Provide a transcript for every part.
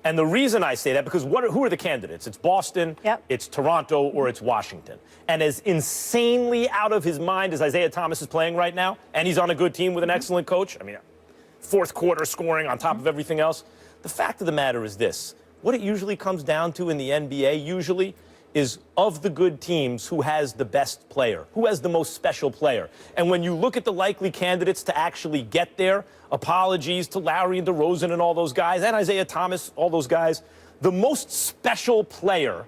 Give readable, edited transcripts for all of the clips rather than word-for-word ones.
And the reason I say that, because who are the candidates? It's Boston, it's Toronto, or it's Washington. And as insanely out of his mind as Isaiah Thomas is playing right now, and he's on a good team with an excellent coach, I mean, fourth quarter scoring on top of everything else, the fact of the matter is this. What it usually comes down to in the NBA usually is of the good teams who has the best player, who has the most special player. And when you look at the likely candidates to actually get there, apologies to Lowry and DeRozan and all those guys, and Isaiah Thomas, all those guys, the most special player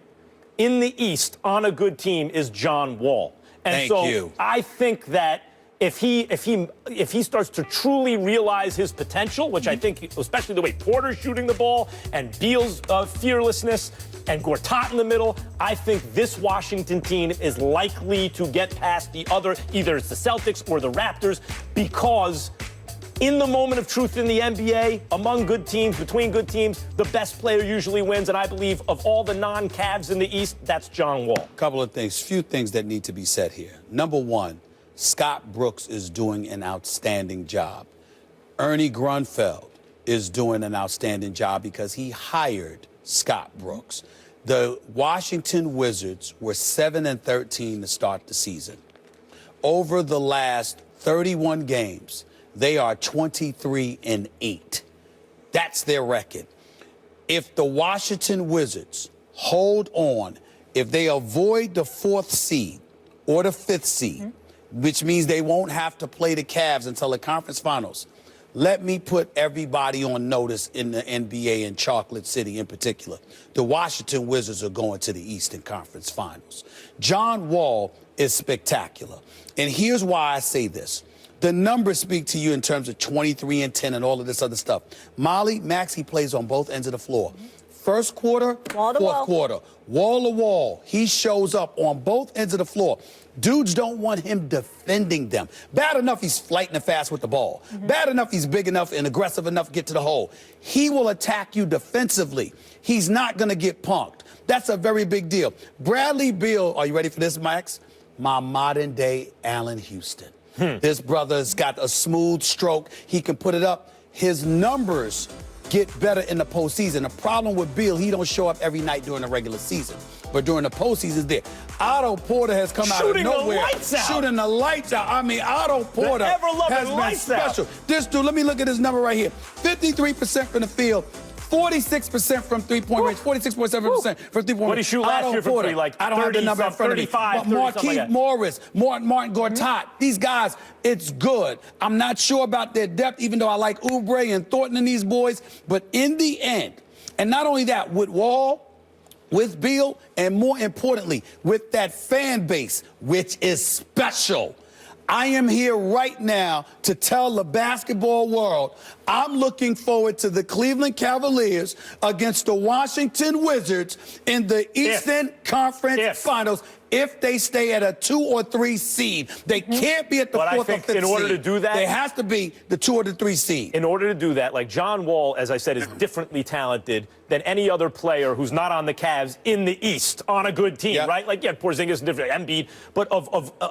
in the East on a good team is John Wall. And so I think that if he starts to truly realize his potential, which I think, especially the way Porter's shooting the ball and Beal's fearlessness and Gortat in the middle, I think this Washington team is likely to get past the other, either it's the Celtics or the Raptors, because in the moment of truth in the NBA, among good teams, between good teams, the best player usually wins. And I believe of all the non-Cavs in the East, that's John Wall. Couple of things, few things that need to be said here. Number one, Scott Brooks is doing an outstanding job. Ernie Grunfeld is doing an outstanding job because he hired Scott Brooks. The Washington Wizards were 7-13 to start the season. Over the last 31 games, they are 23-8. That's their record. If the Washington Wizards hold on, if they avoid the 4th seed or the 5th seed, which means they won't have to play the Cavs until the conference finals, let me put everybody on notice in the NBA and Chocolate City in particular. The Washington Wizards are going to the Eastern Conference Finals. John Wall is spectacular. And here's why I say this. The numbers speak to you in terms of 23 and 10 and all of this other stuff. Molly, Max, he plays on both ends of the floor. First quarter, fourth quarter, wall to wall. He shows up on both ends of the floor. Dudes don't want him defending them. Bad enough he's lightning fast with the ball. Bad enough he's big enough and aggressive enough to get to the hole. He will attack you defensively. He's not going to get punked. That's a very big deal. Bradley Beal, are you ready for this, Max? My modern-day Allen Houston. This brother's got a smooth stroke. He can put it up. His numbers get better in the postseason. The problem with Beal, he don't show up every night during the regular season. But during the postseason, there. Otto Porter has come out of nowhere. Shooting the lights out. I mean, Otto Porter has been special. This dude, let me look at his number right here. 53% from the field. 46% from three-point range, 46.7% from three-point range. What did he shoot last year from three? Like 30, I don't have the number in front of me. But Marquise Morris, Martin Gortat, these guys, it's good. I'm not sure about their depth, even though I like Oubre and Thornton and these boys. But in the end, and not only that, with Wall, with Beal, and more importantly, with that fan base, which is special. I am here right now to tell the basketball world I'm looking forward to the Cleveland Cavaliers against the Washington Wizards in the Eastern Conference Finals. If they stay at a 2 or 3 seed, they can't be at the 4th or 5th seed. In order to do that, there has to be the 2 or the 3 seed. In order to do that, like John Wall, as I said, is differently talented than any other player who's not on the Cavs in the East on a good team, right? Like, Porzingis is different, Embiid, but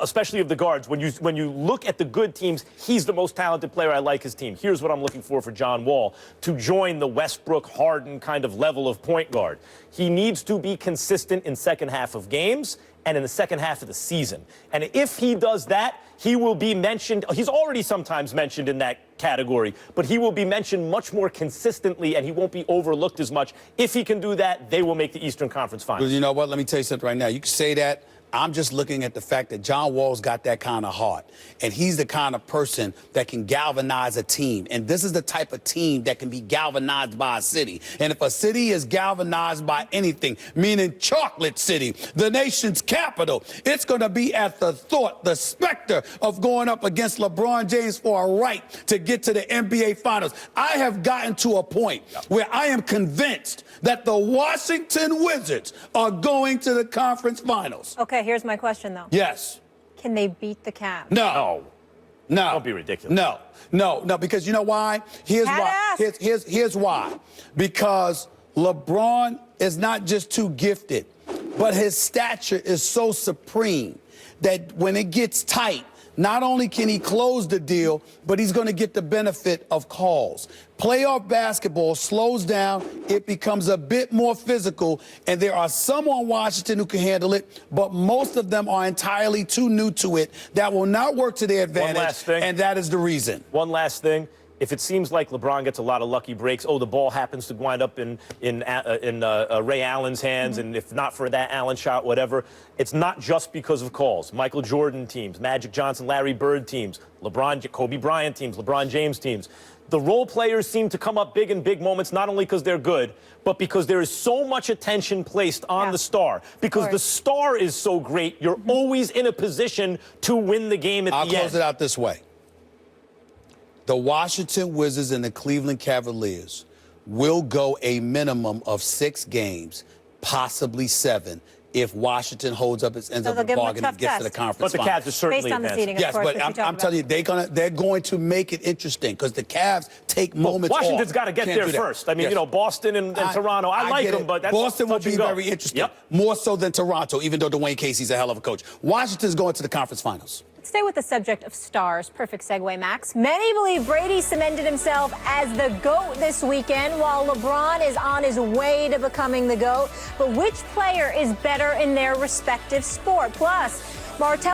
especially of the guards. When you look at the good teams, he's the most talented player. I like his team. Here's what I'm looking for John Wall to join the Westbrook, Harden kind of level of point guard. He needs to be consistent in second half of games and in the second half of the season. And if he does that, he will be mentioned. He's already sometimes mentioned in that category, but he will be mentioned much more consistently, and he won't be overlooked as much. If he can do that, they will make the Eastern Conference Finals. Well, you know what? Let me tell you something right now. You can say that. I'm just looking at the fact that John Wall's got that kind of heart, and he's the kind of person that can galvanize a team. And this is the type of team that can be galvanized by a city. And if a city is galvanized by anything, meaning Chocolate City, the nation's capital, it's going to be at the thought, the specter of going up against LeBron James for a right to get to the NBA Finals. I have gotten to a point where I am convinced that the Washington Wizards are going to the conference finals. Okay, here's my question, though. Yes. Can they beat the Cavs? No. No. Don't be ridiculous. No, because you know why? Here's why. Here's why. Because LeBron is not just too gifted, but his stature is so supreme that when it gets tight, not only can he close the deal, but he's going to get the benefit of calls. Playoff basketball slows down. It becomes a bit more physical, and there are some on Washington who can handle it, but most of them are entirely too new to it. That will not work to their advantage, One last thing. and that is the reason. One last thing. If it seems like LeBron gets a lot of lucky breaks, the ball happens to wind up in Ray Allen's hands, and if not for that Allen shot, whatever, it's not just because of calls. Michael Jordan teams, Magic Johnson, Larry Bird teams, Kobe Bryant teams, LeBron James teams. The role players seem to come up big in big moments, not only because they're good, but because there is so much attention placed on the star. Because the star is so great, you're always in a position to win the game at the end. I'll close it out this way. The Washington Wizards and the Cleveland Cavaliers will go a minimum of 6 games, possibly 7, if Washington holds up its ends of the bargain and gets to the conference But the Cavs are certainly based on the advanced. seeding, of Yes, course, but I'm telling you, they're going to make it interesting because the Cavs take moments off. Washington's got to get there first. I mean, you know, Boston and Toronto, I like them, but that's Boston will touch and be go. very interesting, Yep. more so than Toronto, even though Dwayne Casey's a hell of a coach. Washington's going to the conference finals. Stay with the subject of stars. Perfect segue, Max. Many believe Brady cemented himself as the GOAT this weekend, while LeBron is on his way to becoming the GOAT. But which player is better in their respective sport? Plus, Martell